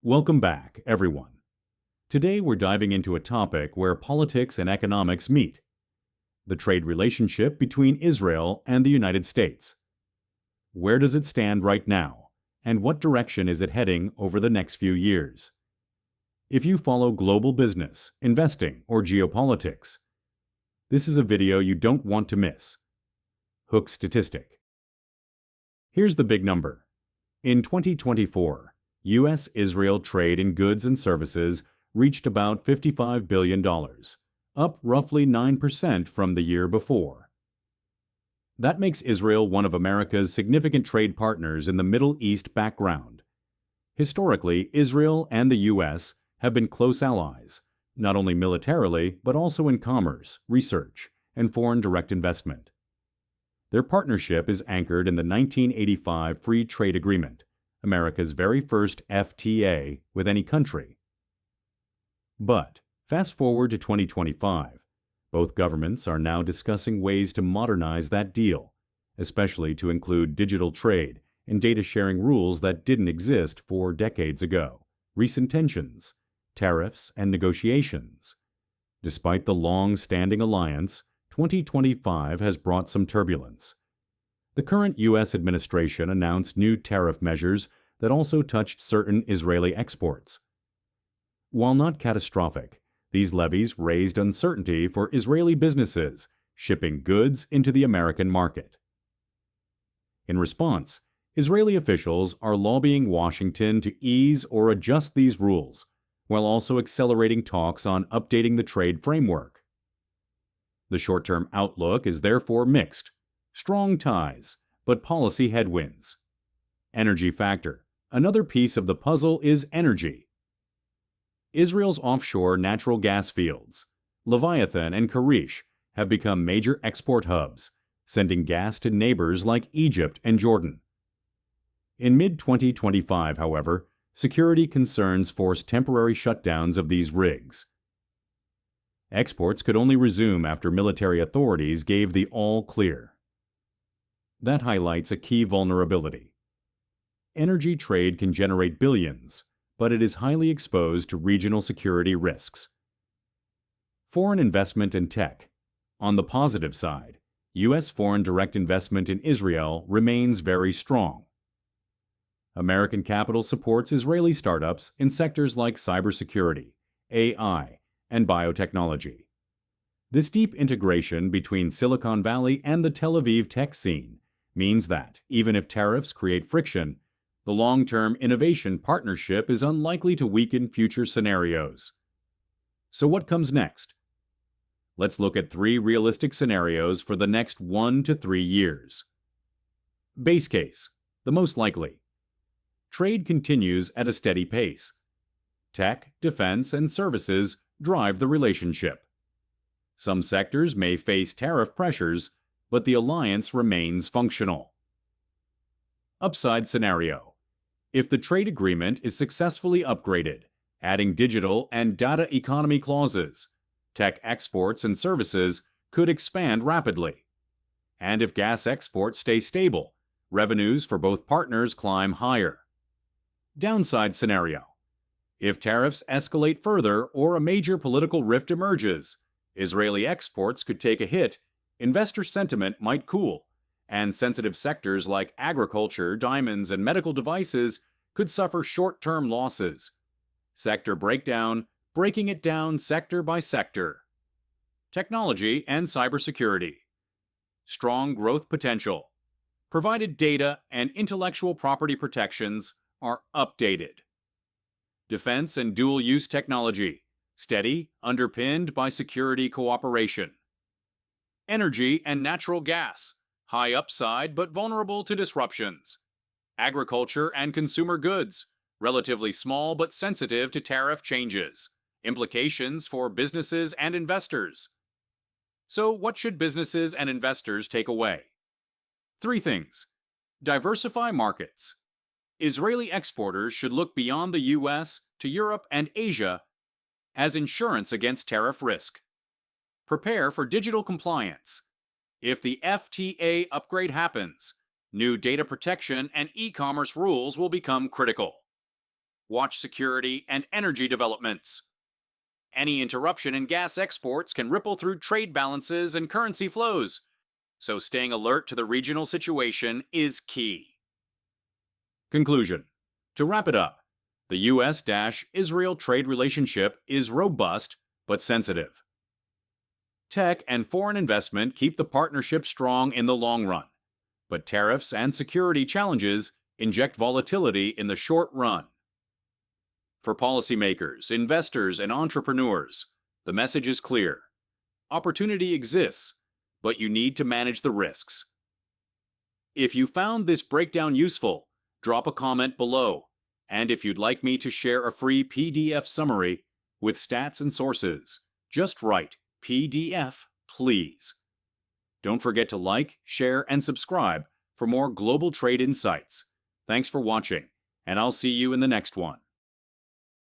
Welcome back, everyone. Today we're diving into a topic where politics and economics meet: the trade relationship between Israel and the United States. Where does it stand right now, and what direction is it heading over the next few years? If you follow global business, investing, or geopolitics, this is a video you don't want to miss. Hook statistic. Here's the big number. In 2024, U.S.-Israel trade in goods and services reached about $55 billion, up roughly 9% from the year before. That makes Israel one of America's significant trade partners in the Middle East background. Historically, Israel and the U.S. have been close allies, not only militarily, but also in commerce, research, and foreign direct investment. Their partnership is anchored in the 1985 Free Trade Agreement, America's very first FTA with any country. But fast forward to 2025, both governments are now discussing ways to modernize that deal, especially to include digital trade and data sharing rules that didn't exist 4 decades ago, recent tensions, tariffs, and negotiations. Despite the long-standing alliance, 2025 has brought some turbulence. The current U.S. administration announced new tariff measures that also touched certain Israeli exports. While not catastrophic, these levies raised uncertainty for Israeli businesses shipping goods into the American market. In response, Israeli officials are lobbying Washington to ease or adjust these rules, while also accelerating talks on updating the trade framework. The short-term outlook is therefore mixed. Strong ties, but policy headwinds. Energy factor. Another piece of the puzzle is energy. Israel's offshore natural gas fields, Leviathan and Karish, have become major export hubs, sending gas to neighbors like Egypt and Jordan. In mid-2025, however, security concerns forced temporary shutdowns of these rigs. Exports could only resume after military authorities gave the all-clear. That highlights a key vulnerability. Energy trade can generate billions, but it is highly exposed to regional security risks. Foreign investment in tech. On the positive side, U.S. foreign direct investment in Israel remains very strong. American capital supports Israeli startups in sectors like cybersecurity, AI, and biotechnology. This deep integration between Silicon Valley and the Tel Aviv tech scene means that, even if tariffs create friction, the long-term innovation partnership is unlikely to weaken future scenarios. So what comes next? Let's look at 3 realistic scenarios for the next 1 to 3 years. Base case, the most likely. Trade continues at a steady pace. Tech, defense, and services drive the relationship. Some sectors may face tariff pressures, but the alliance remains functional. Upside scenario. If the trade agreement is successfully upgraded, adding digital and data economy clauses, tech exports and services could expand rapidly. And if gas exports stay stable, revenues for both partners climb higher. Downside scenario. If tariffs escalate further or a major political rift emerges, Israeli exports could take a hit, investor sentiment might cool, and sensitive sectors like agriculture, diamonds, and medical devices could suffer short-term losses. Sector breakdown, breaking it down sector by sector. Technology and cybersecurity. Strong growth potential, provided data and intellectual property protections are updated. Defense and dual-use technology, steady, underpinned by security cooperation. Energy and natural gas, high upside but vulnerable to disruptions. Agriculture and consumer goods, relatively small but sensitive to tariff changes. Implications for businesses and investors. So what should businesses and investors take away? 3 things. Diversify markets. Israeli exporters should look beyond the U.S. to Europe and Asia as insurance against tariff risk. Prepare for digital compliance. If the FTA upgrade happens, new data protection and e-commerce rules will become critical. watch security, and energy developments. Any interruption in gas exports can ripple through trade balances and currency flows, so staying alert to the regional situation is key. Conclusion. To wrap it up, the U.S.-Israel trade relationship is robust but sensitive. Tech and foreign investment keep the partnership strong in the long run, but tariffs and security challenges inject volatility in the short run. For policymakers, investors, and entrepreneurs, the message is clear. Opportunity exists, but you need to manage the risks. If you found this breakdown useful, drop a comment below. And if you'd like me to share a free PDF summary with stats and sources, just write PDF, please. Don't forget to like, share, and subscribe for more global trade insights. Thanks for watching, and I'll see you in the next one.